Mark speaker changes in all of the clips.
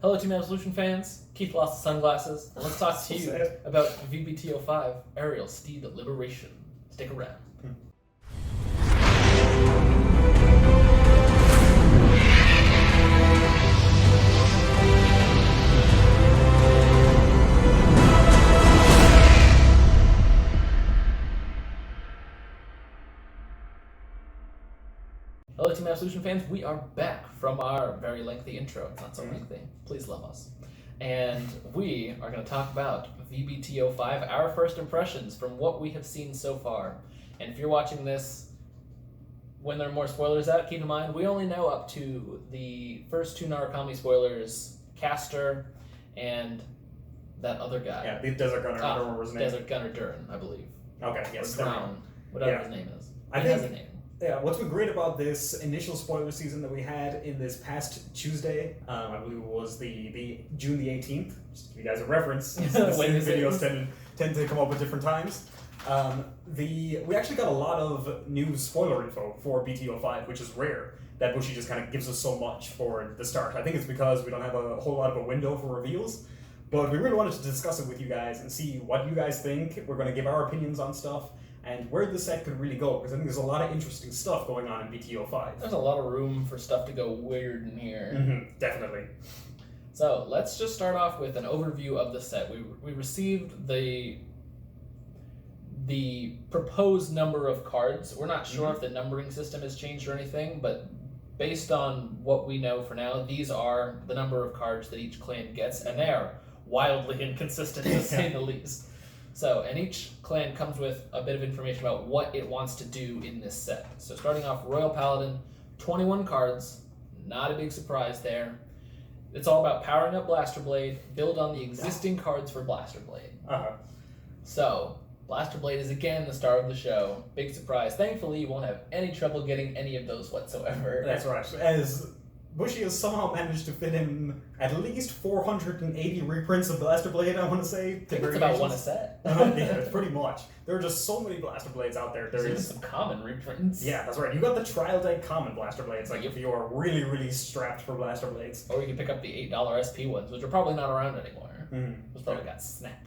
Speaker 1: Hello, Team Absolution fans. Keith lost his sunglasses. Let's talk to you about VBT-05 Aerial Steed Liberation. Stick around. Hello, Team Absolution fans. We are back from our very lengthy intro. It's not so lengthy. Please love us. And we are going to talk about VBT-05, our first impressions from what we have seen so far. And if you're watching this when there are more spoilers out, keep in mind we only know up to the first two Narukami spoilers, Caster and that other guy.
Speaker 2: Yeah, the Desert Gunner. I don't remember his name.
Speaker 1: Desert Gunner Durin, I believe.
Speaker 2: Okay, yes.
Speaker 1: Or Drown, whatever his name is.
Speaker 2: I
Speaker 1: He
Speaker 2: think,
Speaker 1: has a name.
Speaker 2: Yeah, what's been great about this initial spoiler season that we had in this past Tuesday, I believe it was the June the 18th, just to give you guys a reference, these videos tend to come up at different times. We actually got a lot of new spoiler info for BT-05, which is rare, that Bushi just kind of gives us so much for the start. I think it's because we don't have a whole lot of a window for reveals, but we really wanted to discuss it with you guys and see what you guys think. We're going to give our opinions on stuff, and where the set could really go, because I think there's a lot of interesting stuff going on in BT-05.
Speaker 1: There's a lot of room for stuff to go weird in here.
Speaker 2: Mm-hmm, definitely.
Speaker 1: So let's just start off with an overview of the set. We received the proposed number of cards. We're not sure if the numbering system has changed or anything, but based on what we know for now, these are the number of cards that each clan gets, and they are wildly inconsistent to say the least. So, and each clan comes with a bit of information about what it wants to do in this set. So starting off, Royal Paladin, 21 cards, not a big surprise there. It's all about powering up Blaster Blade, build on the existing cards for Blaster Blade. So, Blaster Blade is again the star of the show. Big surprise. Thankfully, you won't have any trouble getting any of those whatsoever.
Speaker 2: That's right. As Bushi has somehow managed to fit in at least 480 reprints of Blaster Blade, I want to say.
Speaker 1: I think it's about one a set.
Speaker 2: Yeah, pretty much. There are just so many Blaster Blades out there.
Speaker 1: There's even some common reprints.
Speaker 2: Yeah, that's right. You got the trial deck common Blaster Blades, like if you are really, really strapped for Blaster Blades.
Speaker 1: Or you can pick up the $8 SP ones, which are probably not around anymore. Those probably got snapped.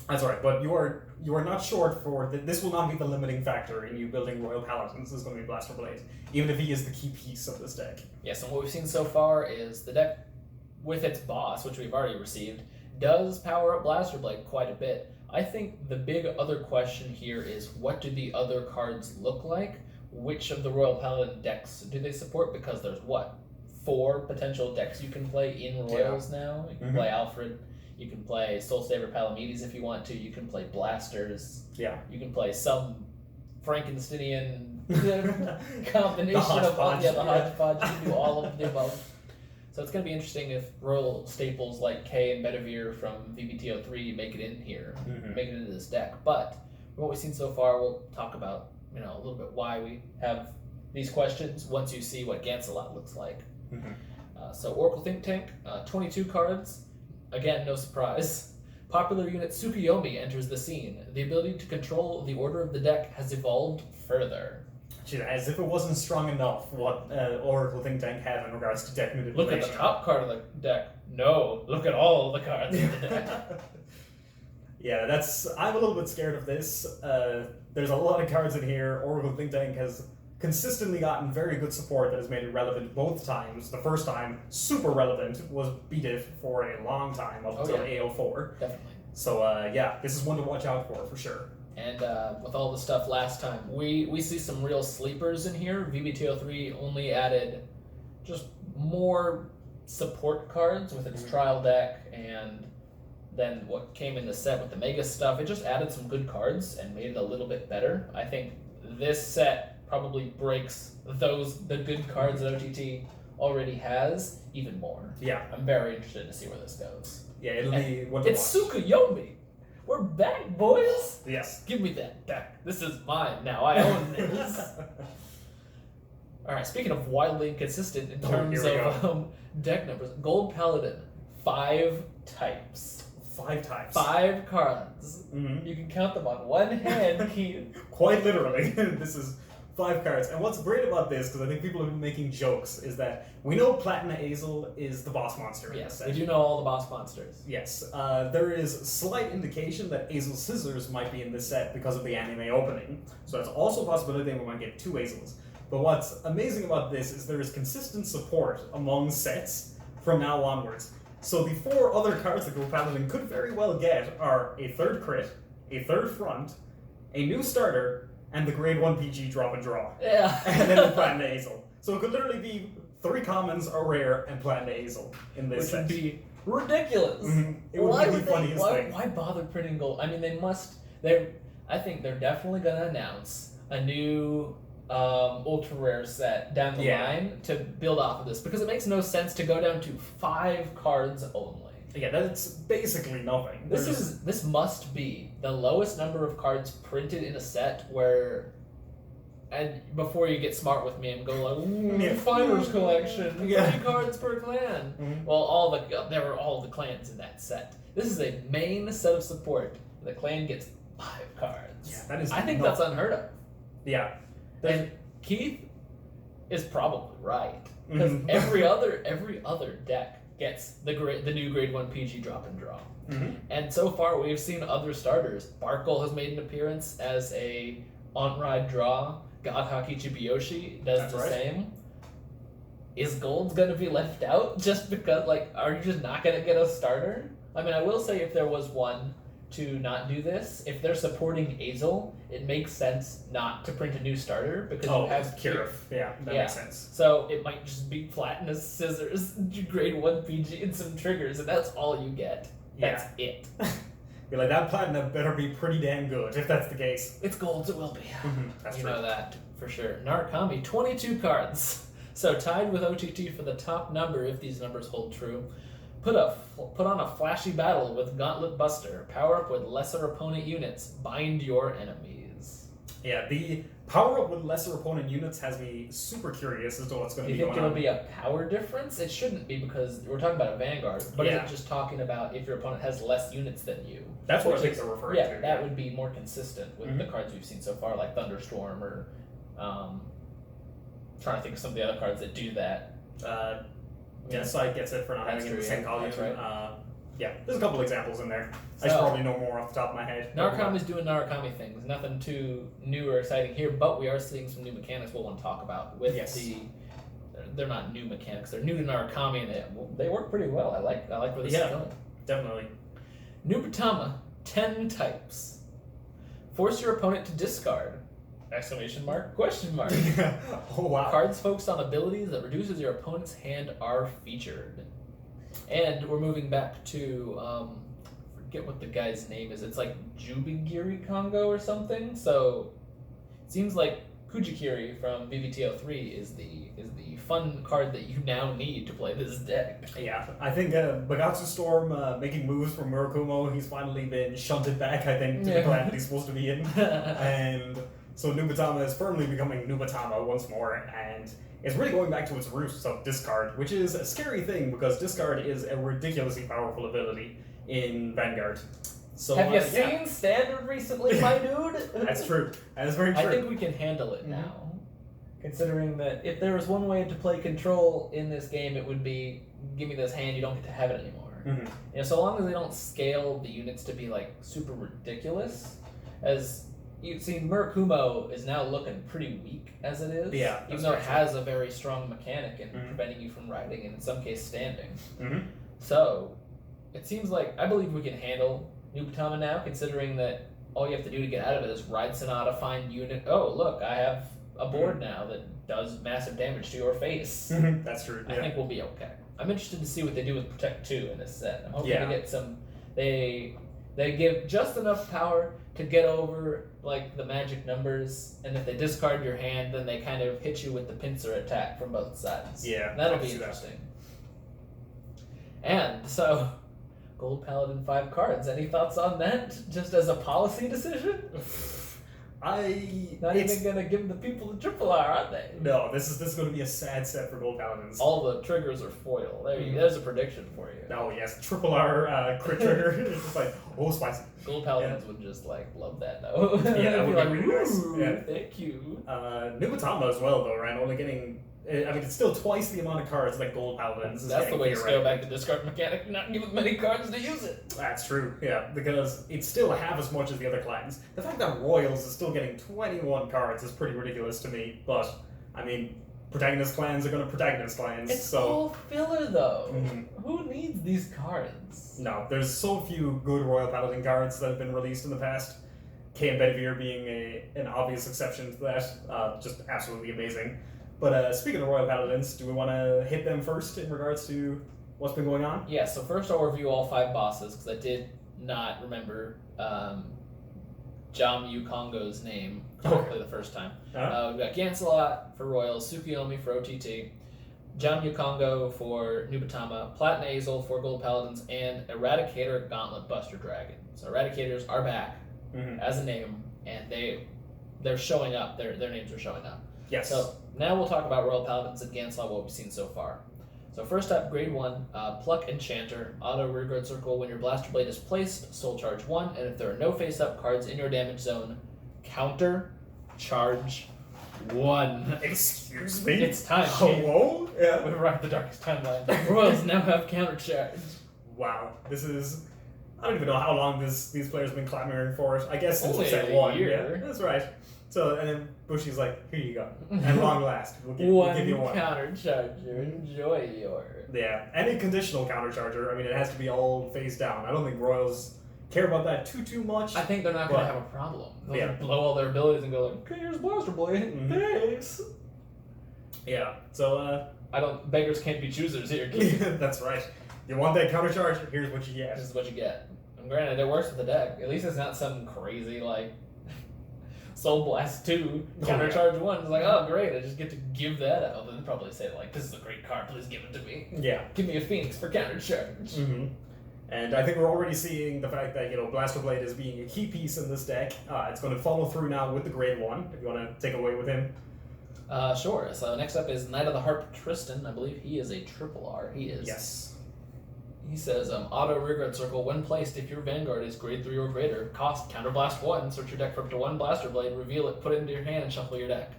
Speaker 2: That's right, but you are not short for this will not be the limiting factor in you building Royal Paladins. This is going to be Blaster Blade, even if he is the key piece of this deck.
Speaker 1: Yes, and what we've seen so far is the deck, with its boss, which we've already received, does power up Blaster Blade quite a bit. I think the big other question here is, what do the other cards look like? Which of the Royal Paladin decks do they support? Because there's, 4 potential decks you can play in Royals now? You can play Alfred. You can play Soul Saver Palamedes if you want to. You can play Blasters.
Speaker 2: Yeah.
Speaker 1: You can play some Frankensteinian combination of the hodgepodge. You can do all of the above. So it's going to be interesting if Royal staples like K and Bedivere from VBT-03 make it in here, make it into this deck. But from what we've seen so far, we'll talk about a little bit why we have these questions once you see what Gansalot looks like. So Oracle Think Tank, 22 cards. Again, no surprise. Popular unit Tsukuyomi enters the scene. The ability to control the order of the deck has evolved further.
Speaker 2: As if it wasn't strong enough what Oracle Think Tank had in regards to deck manipulation.
Speaker 1: Look at the top card of the deck. No, look at all the cards in the deck.
Speaker 2: Yeah, I'm a little bit scared of this. There's a lot of cards in here. Oracle Think Tank has consistently gotten very good support that has made it relevant both times. The first time, super relevant, was BDIF for a long time, up until AO4.
Speaker 1: Definitely.
Speaker 2: So, this is one to watch out for sure.
Speaker 1: And with all the stuff last time, we see some real sleepers in here. VBT-03 only added just more support cards with its trial deck, and then what came in the set with the Mega stuff. It just added some good cards and made it a little bit better. I think this set probably breaks the good cards that OTT already has even more.
Speaker 2: Yeah.
Speaker 1: I'm very interested to see where this goes.
Speaker 2: Yeah, it'll be one to watch.
Speaker 1: It's Tsukuyomi! We're back, boys!
Speaker 2: Yes.
Speaker 1: Give me that deck. This is mine now. I own this. Alright, speaking of wildly inconsistent in terms of deck numbers, Gold Paladin, 5 types.
Speaker 2: 5 types.
Speaker 1: 5 cards. You can count them on one hand, Keith.
Speaker 2: Quite literally. This is 5 cards. And what's great about this, because I think people have been making jokes, is that we know Platinum Azel is the boss monster in this
Speaker 1: Yes,
Speaker 2: set.
Speaker 1: we do know all the boss monsters.
Speaker 2: Yes. There is slight indication that Azel Scissors might be in this set because of the anime opening. So that's also a possibility we might get 2 Azels. But what's amazing about this is there is consistent support among sets from now onwards. So the 4 other cards that Gold Paladin could very well get are a 3rd crit, a 3rd front, a new starter, and the grade 1 PG drop and draw.
Speaker 1: Yeah.
Speaker 2: And then the Platinum Azel. So it could literally be 3 commons, a rare, and Platinum Azel in this set.
Speaker 1: Which would be ridiculous.
Speaker 2: It would be the funniest thing.
Speaker 1: Why bother printing gold? I mean, I think they're definitely going to announce a new ultra rare set down the line to build off of this, because it makes no sense to go down to 5 cards only.
Speaker 2: Yeah, that's basically nothing.
Speaker 1: This must be the lowest number of cards printed in a set where, and before you get smart with me and go like, Finder's Collection, 30 cards per clan.
Speaker 2: Mm-hmm.
Speaker 1: Well, there were all the clans in that set. This is a main set of support. The clan gets 5 cards.
Speaker 2: Yeah, that is.
Speaker 1: I think that's unheard of.
Speaker 2: Yeah.
Speaker 1: And Keith is probably right, because every other deck gets the new grade 1 PG drop and draw.
Speaker 2: Mm-hmm.
Speaker 1: And so far we've seen other starters. Barkle has made an appearance as a on-ride draw. God Hockey Chibiyoshi does the same. Is Gold going to be left out just because, are you just not going to get a starter? I mean, I will say if there was one to not do this, if they're supporting Azel, it makes sense not to print a new starter, because you have
Speaker 2: Kirif. Yeah, that makes sense.
Speaker 1: So it might just be Platinus Scissors, grade 1 PG, and some triggers, and that's all you get. That's it.
Speaker 2: Be like, that Platinum better be pretty damn good, if that's the case.
Speaker 1: It's Gold, it will be.
Speaker 2: That's
Speaker 1: you
Speaker 2: true.
Speaker 1: know that for sure. Narukami, 22 cards. So tied with OTT for the top number, if these numbers hold true. Put on a flashy battle with Gauntlet Buster. Power up with lesser opponent units. Bind your enemies.
Speaker 2: Yeah, the power up with lesser opponent units has me super curious as to what's going to be going on.
Speaker 1: Do you think it'll be a power difference? It shouldn't be, because we're talking about a Vanguard. But is it just talking about if your opponent has less units than you?
Speaker 2: That's what I think they're referring to.
Speaker 1: Yeah, that would be more consistent with the cards we've seen so far, like Thunderstorm or... trying to think of some of the other cards that do that.
Speaker 2: Genocide gets it for not having it in the same column.
Speaker 1: That's right.
Speaker 2: There's a couple examples in there. I should probably know more off the top of my head.
Speaker 1: Narukami's doing Narukami things. Nothing too new or exciting here, but we are seeing some new mechanics we'll want to talk about. They're not new mechanics. They're new to Narukami, and they work pretty well. I like where this is going.
Speaker 2: Definitely.
Speaker 1: Nubitama, 10 types. Force your opponent to discard. Exclamation mark, question mark.
Speaker 2: Oh, wow.
Speaker 1: Cards focused on abilities that reduces your opponent's hand are featured. And we're moving back to, forget what the guy's name is. It's like Jubigiri Kongo or something. So it seems like Kujikiri from VBT-03 is the fun card that you now need to play this deck.
Speaker 2: Yeah, I think Bagatsu Storm making moves from Murakumo, he's finally been shunted back, I think, to the clan that he's supposed to be in. And so Nubitama is firmly becoming Nubitama once more, and it's really going back to its roots of discard, which is a scary thing because discard is a ridiculously powerful ability in Vanguard. So,
Speaker 1: have you seen Standard recently, my dude?
Speaker 2: That's true. That is very true.
Speaker 1: I think we can handle it now. Considering that if there was one way to play control in this game, it would be, give me this hand, you don't get to have it anymore. So long as they don't scale the units to be super ridiculous, as you've seen, Murakumo is now looking pretty weak as it is.
Speaker 2: Yeah,
Speaker 1: even though it has a very strong mechanic in preventing you from riding and in some case standing. So it seems like I believe we can handle Nubitama now, considering that all you have to do to get out of it is ride Sonata, find unit. Oh, look, I have a board now that does massive damage to your face.
Speaker 2: That's true.
Speaker 1: I think we'll be okay. I'm interested to see what they do with Protect 2 in this set. I'm hoping to get some. They give just enough power to get over the magic numbers, and if they discard your hand, then they kind of hit you with the pincer attack from both sides.
Speaker 2: Yeah,
Speaker 1: that'll be interesting. And so, Gold Paladin 5 cards. Any thoughts on that? Just as a policy decision? Not even gonna give the people the triple R, are they?
Speaker 2: No, this is going to be a sad set for Gold Paladins.
Speaker 1: All the triggers are foil. There's a prediction for you.
Speaker 2: Oh yes, triple R crit trigger. It's just like, oh, spicy.
Speaker 1: Gold Paladins would just like love that though.
Speaker 2: Yeah, that would be
Speaker 1: like,
Speaker 2: really nice. Yeah.
Speaker 1: Thank you.
Speaker 2: Nubatama as well though, right? Only getting, I mean, it's still twice the amount of cards that Gold Paladins is
Speaker 1: That's the way to
Speaker 2: here,
Speaker 1: scale
Speaker 2: right?
Speaker 1: back the discard mechanic, not give it many cards to use it.
Speaker 2: That's true, yeah, because it's still half as much as the other clans. The fact that Royals is still getting 21 cards is pretty ridiculous to me, but, I mean, protagonist clans are going to protagonist clans,
Speaker 1: It's
Speaker 2: so...
Speaker 1: all filler though.
Speaker 2: Mhm.
Speaker 1: Who needs these cards?
Speaker 2: No, there's so few good Royal Paladin cards that have been released in the past. K and Bedivere being an obvious exception to that, just absolutely amazing. But speaking of Royal Paladins, do we want to hit them first in regards to what's been going on?
Speaker 1: Yeah, so first I'll review all 5 bosses, because I did not remember Jamyu Kongo's name correctly the first time. We've got Gancelot for Royals, Tsukiyomi for OTT, Jamyu Kongo for Nubatama, Platinum Azel for Gold Paladins, and Eradicator Gauntlet Buster Dragon. So Eradicators are back as a name, and they're showing up. Their names are showing up.
Speaker 2: Yes.
Speaker 1: So now we'll talk about Royal Paladins and Gancelot, what we've seen so far. So first up, Grade 1, Pluck Enchanter, auto rearguard circle. When your Blaster Blade is placed, soul charge 1, and if there are no face-up cards in your damage zone, counter charge 1.
Speaker 2: Excuse me?
Speaker 1: It's time.
Speaker 2: Hello? Yeah.
Speaker 1: We've arrived at the darkest timeline. Royals now have counter charge.
Speaker 2: Wow, this is... I don't even know how long these players have been clamoring for it. I guess since
Speaker 1: Only
Speaker 2: set
Speaker 1: a
Speaker 2: 1.
Speaker 1: year.
Speaker 2: Yeah, that's right. So, and then Bushy's like, here you go. At long last, we'll give you one.
Speaker 1: Counter charger. Enjoy your...
Speaker 2: Yeah, any conditional countercharger, I mean, it has to be all face down. I don't think Royals care about that too much.
Speaker 1: I think they're not going to have a problem. They'll
Speaker 2: Yeah.
Speaker 1: blow all their abilities and go like, okay, here's Blaster Blade. Thanks.
Speaker 2: Yeah, so,
Speaker 1: Beggars can't be choosers here.
Speaker 2: that's right. You want that countercharge? Here's what you get.
Speaker 1: This is what you get. And granted, it works with the deck. At least it's not some crazy, like, Soul Blast 2, counter charge 1. It's like, oh, great, I just get to give that out. Then they'll probably say, like, this is a great card, please give it to me.
Speaker 2: Yeah.
Speaker 1: Give me a Phoenix for counter charge.
Speaker 2: And I think we're already seeing the fact that, Blaster Blade is being a key piece in this deck. It's going to follow through now with the Grade 1, if you want to take away with him.
Speaker 1: Sure. So next up is Knight of the Harp Tristan. I believe he is a triple R. He is.
Speaker 2: Yes.
Speaker 1: He says, auto rearguard circle, when placed, if your Vanguard is grade 3 or greater, cost counterblast 1, search your deck for up to 1 Blaster Blade, reveal it, put it into your hand, and shuffle your deck.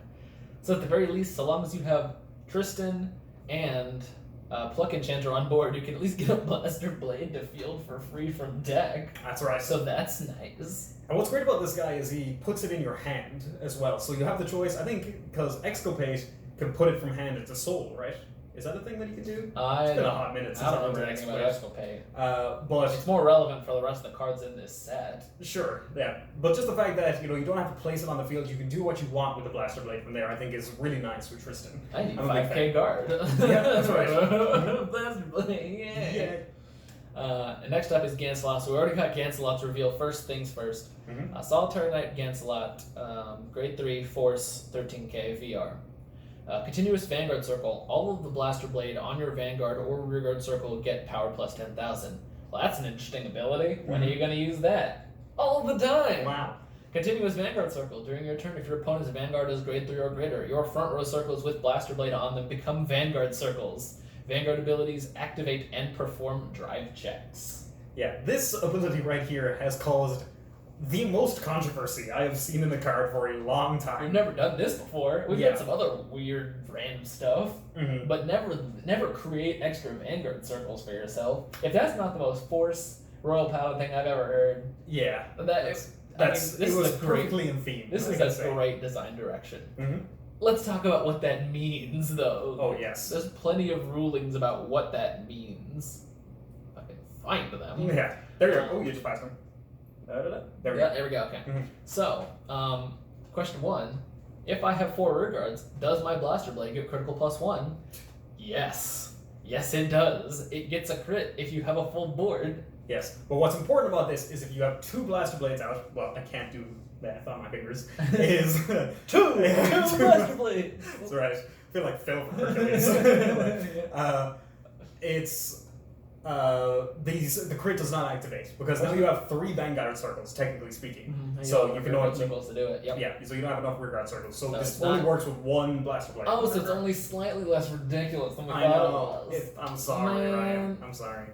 Speaker 1: So at the very least, so long as you have Tristan and Pluck Enchanter on board, you can at least get a Blaster Blade to field for free from deck.
Speaker 2: That's right.
Speaker 1: So that's nice.
Speaker 2: And what's great about this guy is he puts it in your hand as well. So you have the choice, I think, because Exculpate can put it from hand into soul, right? Is that a thing that he can do? It's been a hot minute since
Speaker 1: I don't
Speaker 2: I looked
Speaker 1: remember
Speaker 2: at
Speaker 1: anything about Exculpate.
Speaker 2: But
Speaker 1: it's more relevant for the rest of the cards in this set.
Speaker 2: Sure, yeah. But just the fact that, you don't have to place it on the field, you can do what you want with the Blaster Blade from there, I think is really nice for Tristan.
Speaker 1: I need 5k guard.
Speaker 2: Yeah, that's right.
Speaker 1: Blaster Blade, yeah. And next up is Gancelot. So we already got Gancelot to reveal. First things first. Solitary Knight Gancelot, grade 3, Force, 13k, VR. Continuous Vanguard Circle. All of the Blaster Blade on your Vanguard or Rearguard Circle get power plus 10,000. Well, that's an interesting ability. When are you going to use that? All the time!
Speaker 2: Wow.
Speaker 1: Continuous Vanguard Circle. During your turn, if your opponent's Vanguard is grade 3 or greater, your front row circles with Blaster Blade on them become Vanguard Circles. Vanguard abilities activate and perform drive checks.
Speaker 2: Yeah, this ability right here has caused the most controversy I have seen in the card for a long time.
Speaker 1: We've never done this before. We've had some other weird, random stuff, but never create extra Vanguard circles for yourself. If that's not the most Force Royal Paladin thing I've ever heard, this is
Speaker 2: perfectly in theme.
Speaker 1: This is a great design direction. Let's talk about what that means, though.
Speaker 2: Oh yes,
Speaker 1: there's plenty of rulings about what that means. I can find them.
Speaker 2: Yeah, there you go. Oh, you just passed them. There
Speaker 1: we go. Okay. So, question 1. If I have 4 rear guards, does my Blaster Blade get critical plus 1? Yes. Yes, it does. It gets a crit if you have a full board.
Speaker 2: Yes. But what's important about this is if you have 2 Blaster Blades out, well, I can't do math on my fingers, is...
Speaker 1: two Blaster Blades!
Speaker 2: That's right. I feel like Phil from Hercules. the crit does not activate because now you have 3 Vanguard circles, technically speaking.
Speaker 1: Mm-hmm.
Speaker 2: So you can only
Speaker 1: circles to do it. Yep.
Speaker 2: Yeah, so you don't have enough rearguard circles. So this
Speaker 1: not...
Speaker 2: only works with 1 Blaster Blade.
Speaker 1: Oh, so it's only slightly less ridiculous than we
Speaker 2: I
Speaker 1: thought
Speaker 2: know.
Speaker 1: it was.
Speaker 2: I'm sorry, Ryan. I'm sorry.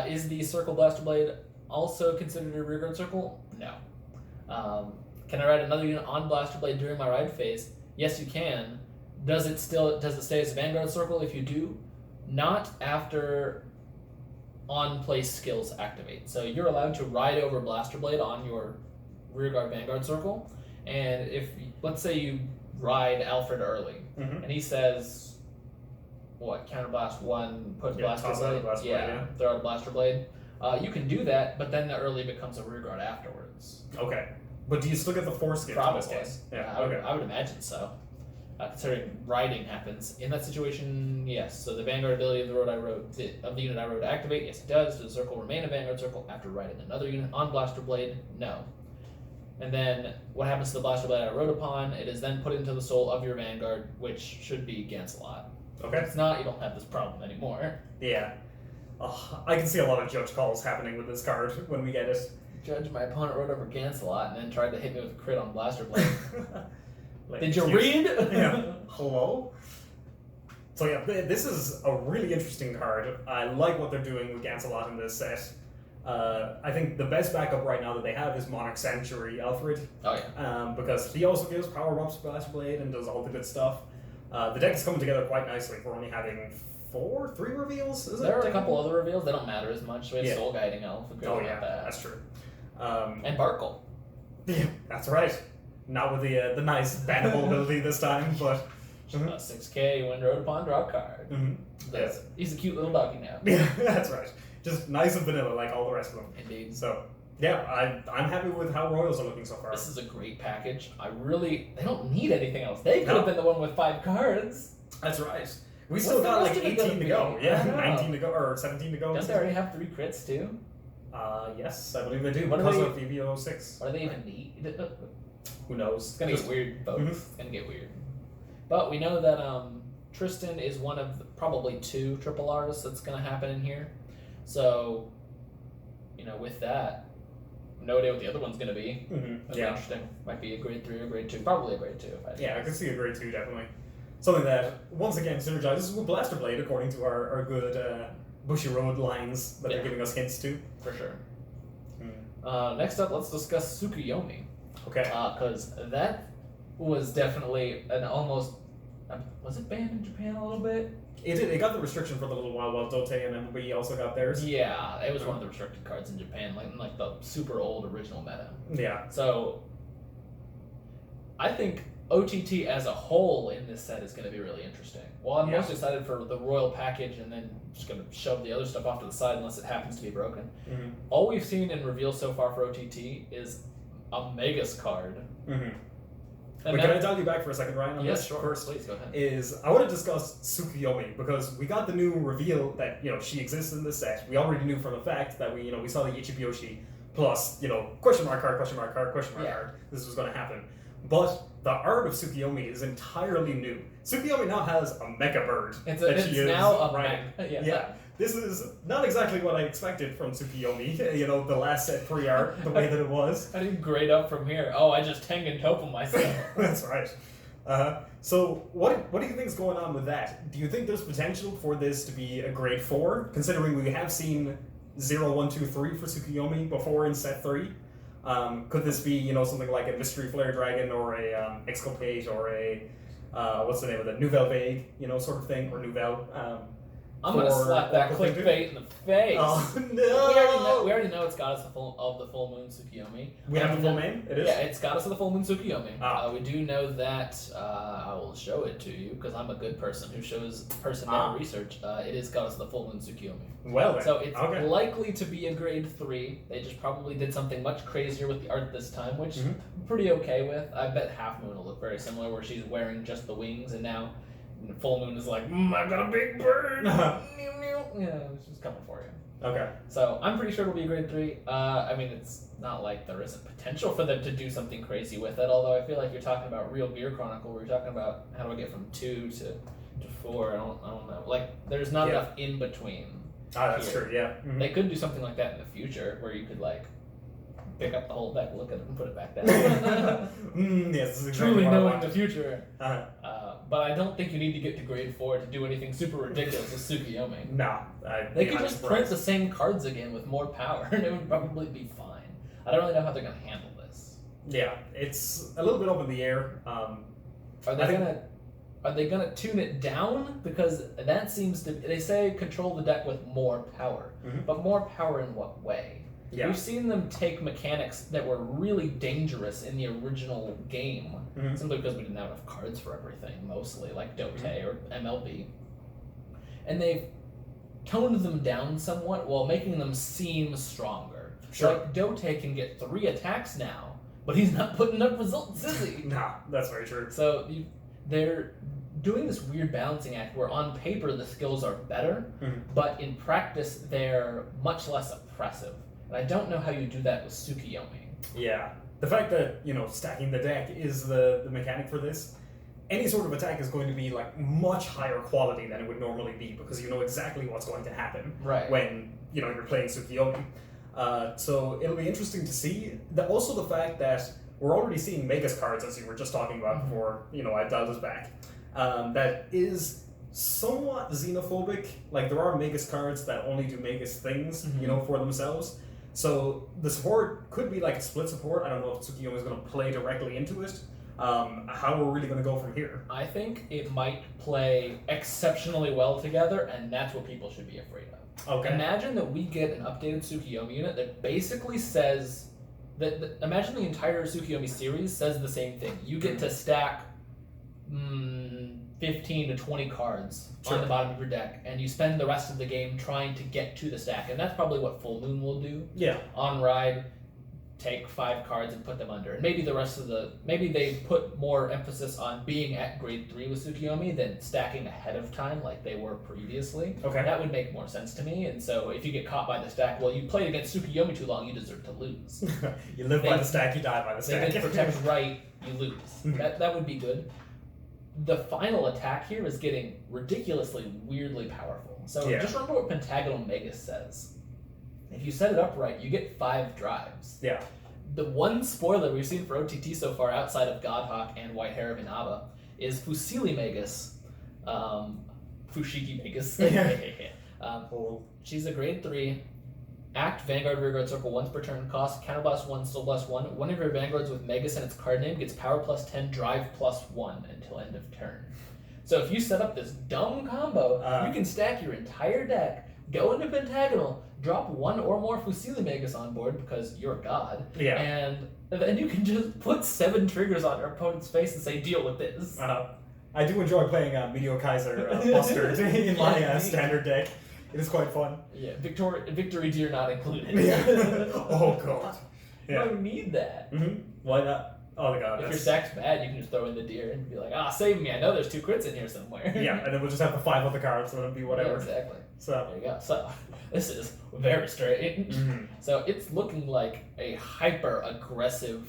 Speaker 1: Is the Circle Blaster Blade also considered a rearguard circle? No. Can I ride another unit on Blaster Blade during my ride phase? Yes, you can. Does it stay as a Vanguard circle if you do? Not after on-place skills activate. So you're allowed to ride over Blaster Blade on your rearguard Vanguard circle, and if, let's say you ride Alfred early, and he says, what, counterblast 1, put Blaster Blade? Throw out Blaster Blade. You can do that, but then the early becomes a rearguard afterwards.
Speaker 2: Okay. But do you still get the 4 skip in this case?
Speaker 1: Yeah, I would imagine so. Considering riding happens. In that situation, yes. So the Vanguard ability of the unit I rode activate, yes it does. Does the circle remain a Vanguard circle after riding another unit on Blaster Blade? No. And then what happens to the Blaster Blade I rode upon? It is then put into the soul of your Vanguard, which should be Gancelot.
Speaker 2: Okay.
Speaker 1: If it's not, you don't have this problem anymore.
Speaker 2: Yeah. I can see a lot of judge calls happening with this card when we get it.
Speaker 1: Judge, my opponent rode over Gancelot and then tried to hit me with a crit on Blaster Blade.
Speaker 2: Like,
Speaker 1: did you read?
Speaker 2: Yeah. Hello? So yeah, this is a really interesting card. I like what they're doing with Gancelot in this set. I think the best backup right now that they have is Monarch Sanctuary Alfred.
Speaker 1: Oh yeah.
Speaker 2: Because he also gives power ups to Blaster Blade and does all the good stuff. The deck is coming together quite nicely. We're only having 3 reveals, is it?
Speaker 1: There are a couple other reveals. They don't matter as much. We have Soul Guiding Elf.
Speaker 2: That's true.
Speaker 1: And Barkle.
Speaker 2: Yeah, that's right. Not with the nice bannable ability this time, but...
Speaker 1: 6k, when rode upon, draw a card. He's a cute little doggy now.
Speaker 2: Yeah, that's right. Just nice and vanilla like all the rest of them.
Speaker 1: Indeed.
Speaker 2: So, yeah, I'm happy with how Royals are looking so far.
Speaker 1: This is a great package. They don't need anything else. They could have been the one with 5 cards.
Speaker 2: That's right. We still got like 18 to go. Yeah, 19 to go, or 17 to go.
Speaker 1: Don't they already have 3 crits too?
Speaker 2: Yes, I believe they do.
Speaker 1: What
Speaker 2: because of VBT-06.
Speaker 1: What do they even need?
Speaker 2: Who knows?
Speaker 1: It's gonna get weird, both. It's gonna get weird. But we know that Tristan is one of probably 2 triple Rs that's gonna happen in here. So, with that, no idea what the other one's gonna be. That'd be interesting. Might be a grade 3 or grade 2. Probably a grade 2.
Speaker 2: I could see a grade 2 definitely. Something that once again synergizes with Blaster Blade, according to our good Bushy Road lines that they're giving us hints to.
Speaker 1: For sure. Next up, let's discuss Tsukuyomi.
Speaker 2: Okay.
Speaker 1: Because that was definitely an almost... was it banned in Japan a little bit?
Speaker 2: It did. It got the restriction for the little while Dote and MB also got theirs.
Speaker 1: Yeah, it was one of the restricted cards in Japan, like the super old original meta.
Speaker 2: Yeah.
Speaker 1: So, I think OTT as a whole in this set is going to be really interesting. Well, I'm most excited for the Royal package and then just going to shove the other stuff off to the side unless it happens to be broken. All we've seen in reveals so far for OTT is a Megas card.
Speaker 2: But can I dial you back for a second, Ryan? On this
Speaker 1: sure.
Speaker 2: First,
Speaker 1: please go ahead.
Speaker 2: I want to discuss Tsukuyomi because we got the new reveal that she exists in this set. We already knew from the fact that we saw the Ichibiyoshi plus question mark card, question mark card, question mark card. This was going to happen, but the art of Tsukuyomi is entirely new. Tsukuyomi now has a mecha bird.
Speaker 1: It's now a mecha.
Speaker 2: Yeah. This is not exactly what I expected from Tsukuyomi, the last set pre-art, the way that it was.
Speaker 1: I didn't grade up from here. Oh, I just Tengen Topo myself.
Speaker 2: That's right. So what do you think is going on with that? Do you think there's potential for this to be a grade 4, considering we have seen 0, 1, 2, 3 for Tsukuyomi before in set 3? Could this be, something like a Mystery Flare Dragon or a Exculpate or a, what's the name of it, Nouvelle Vague, sort of thing, or Nouvelle?
Speaker 1: I'm gonna slap that clickbait in the face.
Speaker 2: Oh no!
Speaker 1: We already know it's Goddess of the Full Moon Tsukuyomi.
Speaker 2: We have the full name? It is?
Speaker 1: Yeah, it's Goddess of the Full Moon Tsukuyomi. We do know that, I will show it to you, because I'm a good person who shows personnel research. It is Goddess of the Full Moon Tsukuyomi.
Speaker 2: Well then.
Speaker 1: So it's likely to be a grade 3. They just probably did something much crazier with the art this time, which I'm pretty okay with. I bet Half Moon will look very similar, where she's wearing just the wings, and now Full Moon is like, I've got a big bird! It's just coming for you.
Speaker 2: Okay.
Speaker 1: So I'm pretty sure it'll be a grade 3. It's not like there isn't potential for them to do something crazy with it, although I feel like you're talking about Real Gear Chronicle, where you're talking about how do I get from 2 to 4, I don't know. Like, there's not enough in between.
Speaker 2: That's true, yeah. Mm-hmm.
Speaker 1: They could do something like that in the future, where you could, like, pick up the whole deck, look at it, and put it back down.
Speaker 2: Yes, this is exactly
Speaker 1: Truly
Speaker 2: what I
Speaker 1: knowing
Speaker 2: want.
Speaker 1: the future. But I don't think you need to get to grade 4 to do anything super ridiculous with Tsukiyomi.
Speaker 2: No.
Speaker 1: They could just print the same cards again with more power, and it would probably be fine. I don't really know how they're going to handle this.
Speaker 2: Yeah, it's a little bit up in the air.
Speaker 1: Are they gonna tune it down? Because that seems to... They say control the deck with more power.
Speaker 2: Mm-hmm.
Speaker 1: But more power in what way?
Speaker 2: Yeah.
Speaker 1: We've seen them take mechanics that were really dangerous in the original game, simply because we didn't have enough cards for everything, mostly, like Dote or MLB. And they've toned them down somewhat while making them seem stronger.
Speaker 2: Sure.
Speaker 1: Like, Dote can get 3 attacks now, but he's not putting up results, is he?
Speaker 2: No, that's very true.
Speaker 1: So they're doing this weird balancing act where on paper the skills are better, but in practice they're much less oppressive. And I don't know how you do that with Tsukiyomi.
Speaker 2: Yeah. The fact that, stacking the deck is the mechanic for this, any sort of attack is going to be, like, much higher quality than it would normally be, because you know exactly what's going to happen when, you're playing Tsukiyomi. So it'll be interesting to see. Also the fact that we're already seeing Megas cards, as you were just talking about before, I dialed us back, that is somewhat xenophobic. Like, there are Megas cards that only do Megas things, for themselves. So the support could be like a split support. I don't know if Tsukiyomi is going to play directly into it. How we're really going to go from here?
Speaker 1: I think it might play exceptionally well together, and that's what people should be afraid of.
Speaker 2: Okay.
Speaker 1: Imagine that we get an updated Tsukiyomi unit that basically says that. Imagine the entire Tsukiyomi series says the same thing. You get to stack 15 to 20 cards on the bottom of your deck, and you spend the rest of the game trying to get to the stack, and that's probably what Full Moon will do.
Speaker 2: Yeah.
Speaker 1: On Ride, take 5 cards and put them under. And maybe the rest of maybe they put more emphasis on being at grade 3 with Tsukiyomi than stacking ahead of time like they were previously.
Speaker 2: Okay.
Speaker 1: That would make more sense to me. And so if you get caught by the stack, well, you played against Tsukiyomi too long, you deserve to lose.
Speaker 2: You live by the stack, you die by the stack.
Speaker 1: They didn't protect right, you lose. That would be good. The final attack here is getting ridiculously, weirdly powerful. So just remember what Pentagonal Megas says. If you set it up right, you get 5 drives.
Speaker 2: Yeah.
Speaker 1: The one spoiler we've seen for OTT so far, outside of Godhawk and White Hair of Inaba, is Fusili Megas. Fushigi Megas. She's a grade 3. Act, Vanguard, Rearguard Circle once per turn, cost, Counterblast 1, Soul Blast 1. One of your Vanguards with Megas in its card name gets Power plus 10, Drive plus 1 until end of turn. So if you set up this dumb combo, you can stack your entire deck, go into Pentagonal, drop 1 or more Fusili Megas on board because you're a god, and then you can just put 7 triggers on your opponent's face and say, deal with this.
Speaker 2: I do enjoy playing Meteor Kaiser Buster in my standard deck. It is quite fun.
Speaker 1: Yeah, Victory Deer not included.
Speaker 2: Oh god.
Speaker 1: You don't need that.
Speaker 2: Why not? Oh my god.
Speaker 1: If your stack's bad, you can just throw in the deer and be like, save me, I know there's 2 crits in here somewhere.
Speaker 2: Yeah, and then we'll just have the 5 other cards, so it'll be whatever.
Speaker 1: Yeah, exactly.
Speaker 2: So
Speaker 1: there you go. So this is very strange. So it's looking like a hyper-aggressive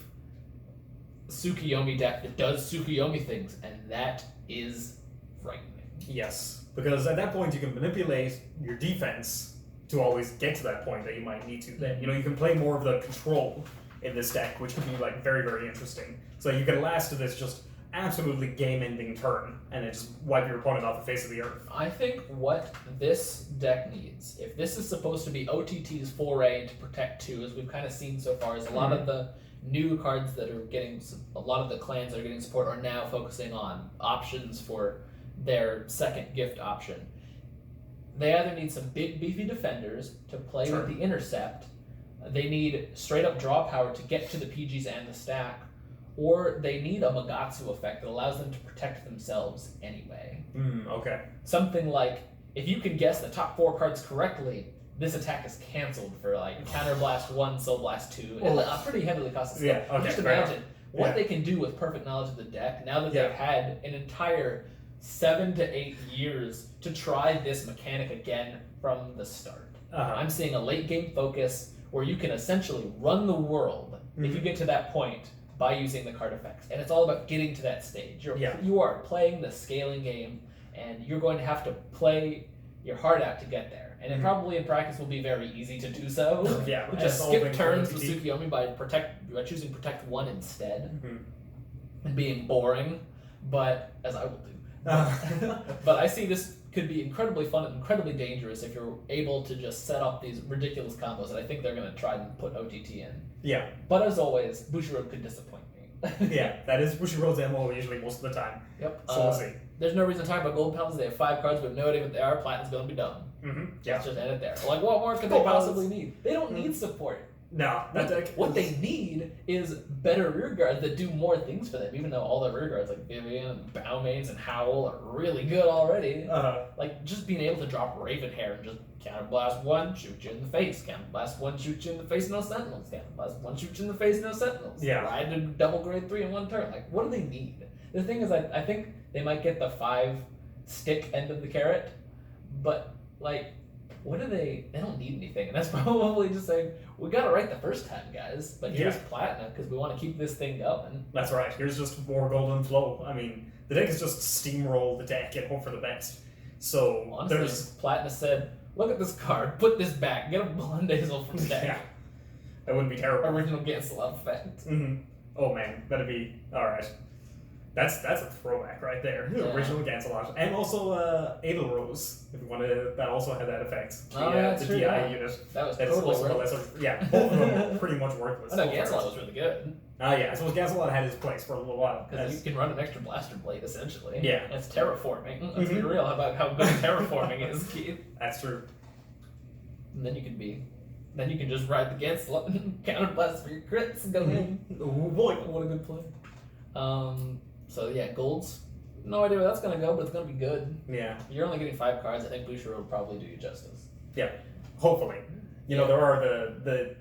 Speaker 1: Tsukiyomi deck that does Tsukiyomi things, and that is frightening.
Speaker 2: Yes. Because at that point you can manipulate your defense to always get to that point that you might need to then. You can play more of the control in this deck, which could be like very, very interesting. So you can last to this just absolutely game-ending turn and then just wipe your opponent off the face of the earth.
Speaker 1: I think what this deck needs, if this is supposed to be OTT's foray into Protect 2, as we've kind of seen so far, is a lot of the new cards that are getting, a lot of the clans that are getting support are now focusing on options for their second gift option. They either need some big beefy defenders to play with the intercept, they need straight up draw power to get to the PGs and the stack, or they need a Magatsu effect that allows them to protect themselves anyway.
Speaker 2: Okay.
Speaker 1: Something like, if you can guess the top 4 cards correctly, this attack is cancelled for like Counterblast 1, Soul Blast 2, and a pretty heavily costed skill.
Speaker 2: Yeah, okay,
Speaker 1: just imagine what they can do with perfect knowledge of the deck now that they've had an entire 7 to 8 years to try this mechanic again from the start. I'm seeing a late game focus where you can essentially run the world if you get to that point by using the card effects. And it's all about getting to that stage. You are playing the scaling game, and you're going to have to play your heart out to get there. and it probably in practice will be very easy to do so.
Speaker 2: Yeah,
Speaker 1: just skip turns with Tsukiyomi by choosing Protect 1 instead, and being boring, but as I will do. But I see this could be incredibly fun and incredibly dangerous if you're able to just set up these ridiculous combos, and I think they're going to try and put OTT in.
Speaker 2: Yeah.
Speaker 1: But as always, Bushiroad could disappoint me.
Speaker 2: Yeah, that is Bushiroad's MO usually most of the time.
Speaker 1: Yep.
Speaker 2: So we'll see.
Speaker 1: There's no reason to talk about gold pounds. They have 5 cards. We have no idea what they are. Platinum's going to be done.
Speaker 2: Yeah.
Speaker 1: Let's just end it there. Like, what more could they possibly need? They don't need support.
Speaker 2: No.
Speaker 1: What they need is better rear guards that do more things for them, even though all the rear guards like Vivian and Bowmains and Howl are really good already. Like, just being able to drop Ravenhair and just counterblast 1, shoot you in the face, counterblast 1, shoot you in the face, no sentinels, counterblast 1, shoot you in the face, no sentinels.
Speaker 2: Yeah.
Speaker 1: Ride to double grade 3 in 1 turn. Like, what do they need? The thing is, I think they might get the 5 stick end of the carrot, but, like, what do they don't need anything, and that's probably just saying, we got it right the first time, guys, but here's Platinum, because we want to keep this thing going.
Speaker 2: That's right, here's just more golden flow. I mean, the deck is just steamroll the deck and hope for the best. So,
Speaker 1: honestly,
Speaker 2: there's...
Speaker 1: Platinum said, look at this card, put this back, get a Blundazel from the deck.
Speaker 2: Yeah, that wouldn't be terrible.
Speaker 1: Original Gancelot effect.
Speaker 2: Oh man, that'd be... Alright. That's a throwback right there.
Speaker 1: Yeah.
Speaker 2: Original Gancelot. And also Edelrose, if you want to, that also had that effect. The
Speaker 1: true,
Speaker 2: DI unit.
Speaker 1: That was
Speaker 2: That
Speaker 1: totally
Speaker 2: is also
Speaker 1: worthless.
Speaker 2: yeah, both of them are pretty much worthless.
Speaker 1: I know Gancelot was really good.
Speaker 2: Yeah, I suppose Gancelot had his place for a little while.
Speaker 1: Because you can run an extra Blaster Blade, essentially.
Speaker 2: Yeah.
Speaker 1: And it's terraforming. Let's be real about how good terraforming is, Keith.
Speaker 2: That's true.
Speaker 1: And then you can just ride the Gancelot and counterblast for your crits and go in.
Speaker 2: Oh boy.
Speaker 1: What a good play. So yeah, golds. No idea where that's gonna go, but it's gonna be good.
Speaker 2: Yeah.
Speaker 1: You're only getting 5 cards. I think Bushiroad will probably do you justice.
Speaker 2: Yeah. Hopefully. You know, there are the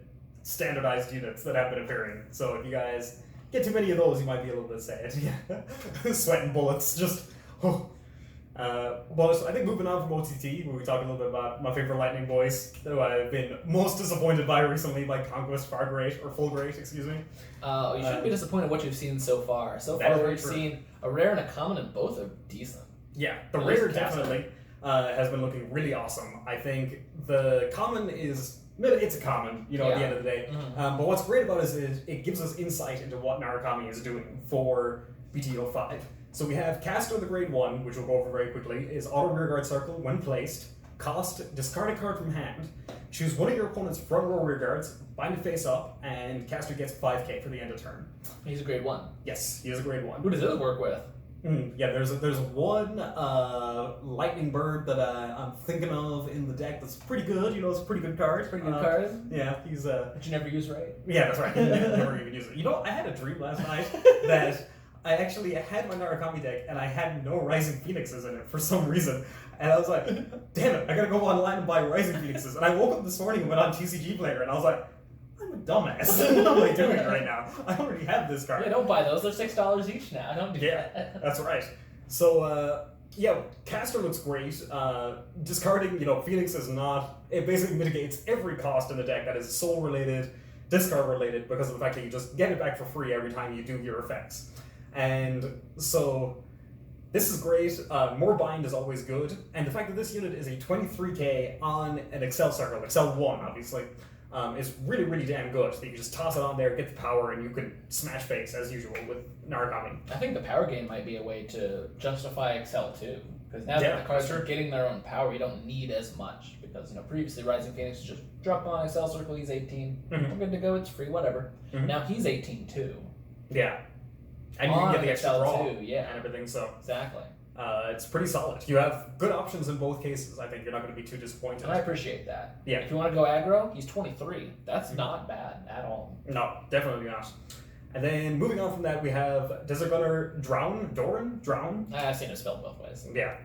Speaker 2: standardized units that have been appearing. So if you guys get too many of those, you might be a little bit sad. Yeah. Sweating bullets. Just but I think moving on from OTT, where we talk a little bit about my favorite Lightning boys, who I've been most disappointed by recently, like Conquest, Far Great, or Full Great, excuse me.
Speaker 1: You shouldn't be disappointed what you've seen so far. So far, we've seen a rare and a common, and both are decent.
Speaker 2: Yeah, the rare definitely has been looking really awesome. I think the common is... It's a common, you know, at the end of the day. But what's great about it is it gives us insight into what Narukami is doing for VBT-05. So we have Caster the Grade 1, which we'll go over very quickly, is auto rearguard circle when placed, cost, discard a card from hand, choose one of your opponent's front row rearguards, bind it face up, and Caster gets 5k for the end of turn.
Speaker 1: He's a Grade 1.
Speaker 2: Yes, he is a Grade 1.
Speaker 1: Who does this work with?
Speaker 2: Yeah, there's one lightning bird that I'm thinking of in the deck that's pretty good. You know, it's a pretty good card.
Speaker 1: Pretty good card.
Speaker 2: Yeah, he's
Speaker 1: But you never use right.
Speaker 2: Yeah, that's right. Never even use it. You know, I had a dream last night that I actually had my Narukami deck and I had no Rising Phoenixes in it for some reason. And I was like, damn it, I gotta go online and buy Rising Phoenixes. And I woke up this morning and went on TCG Player and I was like, I'm a dumbass. What am I doing right now? I already have this card.
Speaker 1: Yeah, don't buy those. They're $6 each now. Don't do that.
Speaker 2: That's right. So, yeah, Caster looks great. Discarding, you know, Phoenix is not... It basically mitigates every cost in the deck that is soul-related, discard-related, because of the fact that you just get it back for free every time you do your effects. And so, this is great. More bind is always good. And the fact that this unit is a 23k on an Excel circle, Excel 1, obviously, is really, really damn good. So you can just toss it on there, get the power, and you can smash face, as usual, with Narukami.
Speaker 1: I think the power gain might be a way to justify Excel, too. Because now that the cards are getting their own power, you don't need as much. Because, you know, previously Rising Phoenix just drop on Excel circle, he's 18. We're good to go, it's free, whatever. Now he's 18, too.
Speaker 2: Yeah. And you can get the extra draw
Speaker 1: too, yeah.
Speaker 2: and everything, so...
Speaker 1: Exactly.
Speaker 2: It's pretty solid. You have good options in both cases. I think you're not going to be too disappointed.
Speaker 1: And I appreciate that.
Speaker 2: Yeah.
Speaker 1: If you want to go aggro, he's 23. That's not bad at all.
Speaker 2: No, definitely not. And then moving on from that, we have Desert Gunner Drown?
Speaker 1: I've seen it spelled both ways.
Speaker 2: Yeah.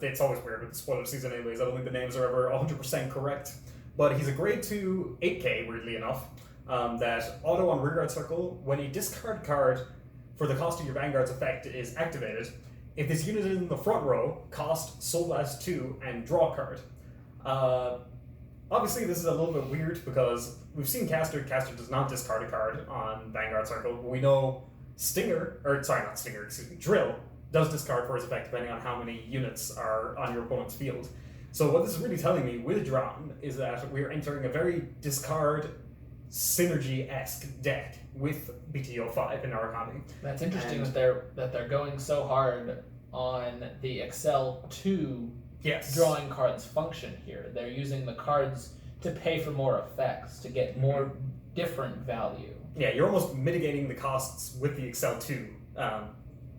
Speaker 2: It's always weird with the spoiler season anyways. I don't think the names are ever 100% correct. But he's a grade 2 8k, weirdly enough, that auto on rearguard circle, when a discard card for the cost of your Vanguard's effect is activated, if this unit is in the front row, cost Soul Blast 2 and draw a card. Obviously, this is a little bit weird because we've seen Caster does not discard a card on Vanguard Circle, but we know Drill does discard for his effect depending on how many units are on your opponent's field. So what this is really telling me with Drown is that we're entering a very discard synergy-esque deck with VBT-05 in our economy.
Speaker 1: That's interesting that they're going so hard on the Excel 2 drawing cards function here. They're using the cards to pay for more effects, to get more different value.
Speaker 2: Yeah, you're almost mitigating the costs with the Excel 2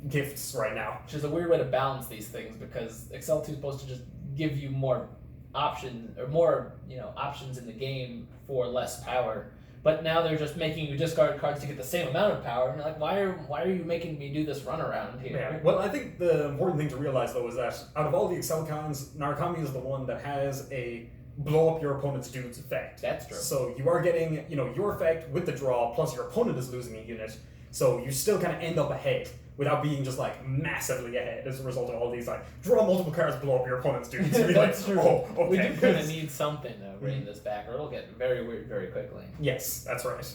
Speaker 2: gifts right now.
Speaker 1: Which is a weird way to balance these things, because Excel 2 is supposed to just give you more options, or more options in the game for less power. But now they're just making you discard cards to get the same amount of power, and you're like, why are you making me do this runaround here?
Speaker 2: Yeah. Well, I think the important thing to realize though is that out of all the Excel cons, Narukami is the one that has a blow up your opponent's dude's effect.
Speaker 1: That's true.
Speaker 2: So you are getting, your effect with the draw, plus your opponent is losing a unit, so you still kind of end up ahead without being just like massively ahead as a result of all these like draw multiple cards, blow up your opponent's dudes.
Speaker 1: That's true.
Speaker 2: Oh, okay.
Speaker 1: We do kind of need something to bring this back, or it'll get very weird very quickly.
Speaker 2: Yes, that's right.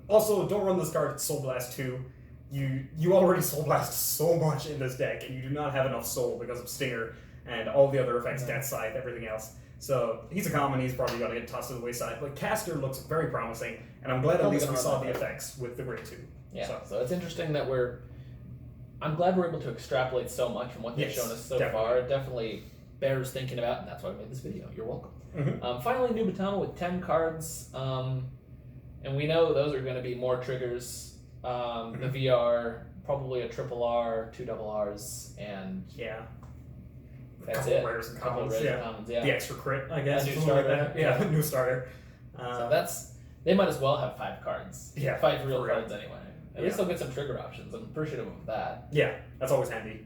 Speaker 2: Also, don't run this card Soul Blast 2. You already Soul Blast so much in this deck, and you do not have enough Soul because of Stinger and all the other effects, Death Scythe, everything else. So he's a common, he's probably going to get tossed to the wayside. But Caster looks very promising, and I'm glad at least we saw the effects with the Grade 2.
Speaker 1: Yeah, so it's interesting that I'm glad we're able to extrapolate so much from what they've shown us so far. It definitely bears thinking about, and that's why we made this video. You're welcome. Finally, Nubatama with 10 cards, and we know those are going to be more triggers. The VR, probably a triple R, 2 double Rs, and that's
Speaker 2: couple
Speaker 1: it.
Speaker 2: Rares and
Speaker 1: Couple
Speaker 2: commons,
Speaker 1: rares and commons, yeah.
Speaker 2: The extra crit, I guess.
Speaker 1: A new starter.
Speaker 2: Yeah, new starter.
Speaker 1: So they might as well have 5 cards.
Speaker 2: Yeah,
Speaker 1: 5 real cards anyway. At least
Speaker 2: Yeah.
Speaker 1: they'll get some trigger options. I'm appreciative of that.
Speaker 2: Yeah, that's always handy.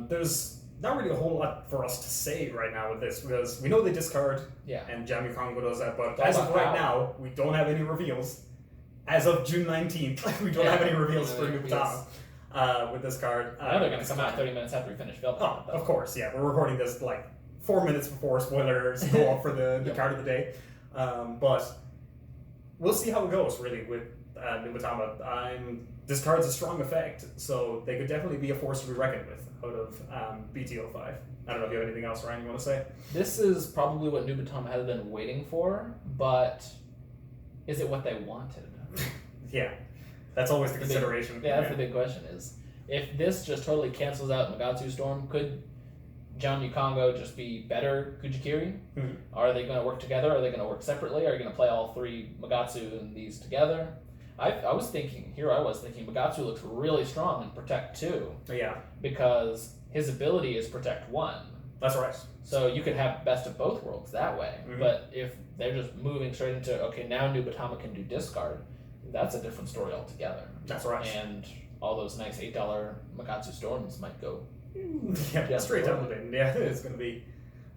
Speaker 2: There's not really a whole lot for us to say right now with this, because we know they discard, and Jamie Kongo does that, but as of right now, we don't have any reveals. As of June 19th, we don't have any reveals for Nubatama with this card.
Speaker 1: Now they're going to come out 30 minutes after we finish filming.
Speaker 2: Oh, of course, yeah. We're recording this like 4 minutes before spoilers go up for the card of the day. But we'll see how it goes, really, with Nubatama. This card's a strong effect, so they could definitely be a force to be reckoned with out of VBT-05. I don't know if you have anything else, Ryan, you want to say?
Speaker 1: This is probably what Nubatama has been waiting for, but is it what they wanted?
Speaker 2: Yeah, that's always the consideration.
Speaker 1: That's the big question is, if this just totally cancels out Magatsu Storm, could John Yukongo just be better Kujikiri? Are they going to work together? Are they going to work separately? Are you going to play all 3 Magatsu and these together? I was thinking Magatsu looks really strong in Protect 2.
Speaker 2: Yeah.
Speaker 1: Because his ability is Protect 1.
Speaker 2: That's right.
Speaker 1: So you could have best of both worlds that way. But if they're just moving straight into, okay, now Nubatama can do discard, that's a different story altogether.
Speaker 2: That's right.
Speaker 1: And all those nice $8 Magatsu Storms might go
Speaker 2: straight down the bin. Yeah, it's going to be.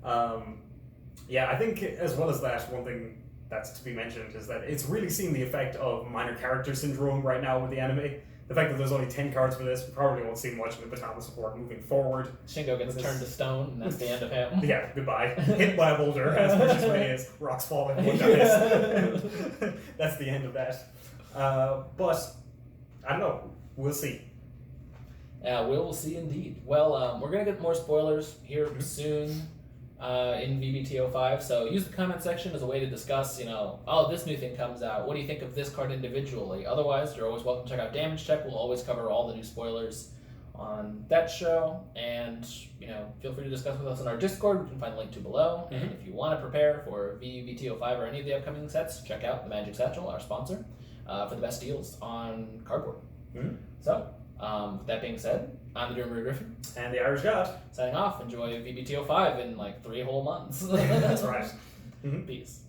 Speaker 2: I think as well as that, one thing that's to be mentioned is that it's really seeing the effect of minor character syndrome right now with the anime. The fact that there's only 10 cards for this, we probably won't see much of Nubatama support moving forward.
Speaker 1: Shingo gets turned to stone, and that's the end of him.
Speaker 2: Yeah, goodbye. Hit by a boulder, as much as it is, rocks falling, one dies. That's the end of that. But, I don't know, we'll see.
Speaker 1: Yeah, we'll see indeed. Well, we're going to get more spoilers here soon in VBT-05, so use the comment section as a way to discuss, this new thing comes out. What do you think of this card individually? Otherwise, you're always welcome to check out Damage Check. We'll always cover all the new spoilers on that show, and feel free to discuss with us in our Discord. You can find the link to below. And if you want to prepare for VBT-05 or any of the upcoming sets, check out the Magic Satchel, our sponsor, for the best deals on cardboard. So, with that being said, I'm the Dreamer Griffin.
Speaker 2: And the Irish God.
Speaker 1: Signing off. Enjoy VBT-05 in like 3 whole months.
Speaker 2: That's right.
Speaker 1: Peace.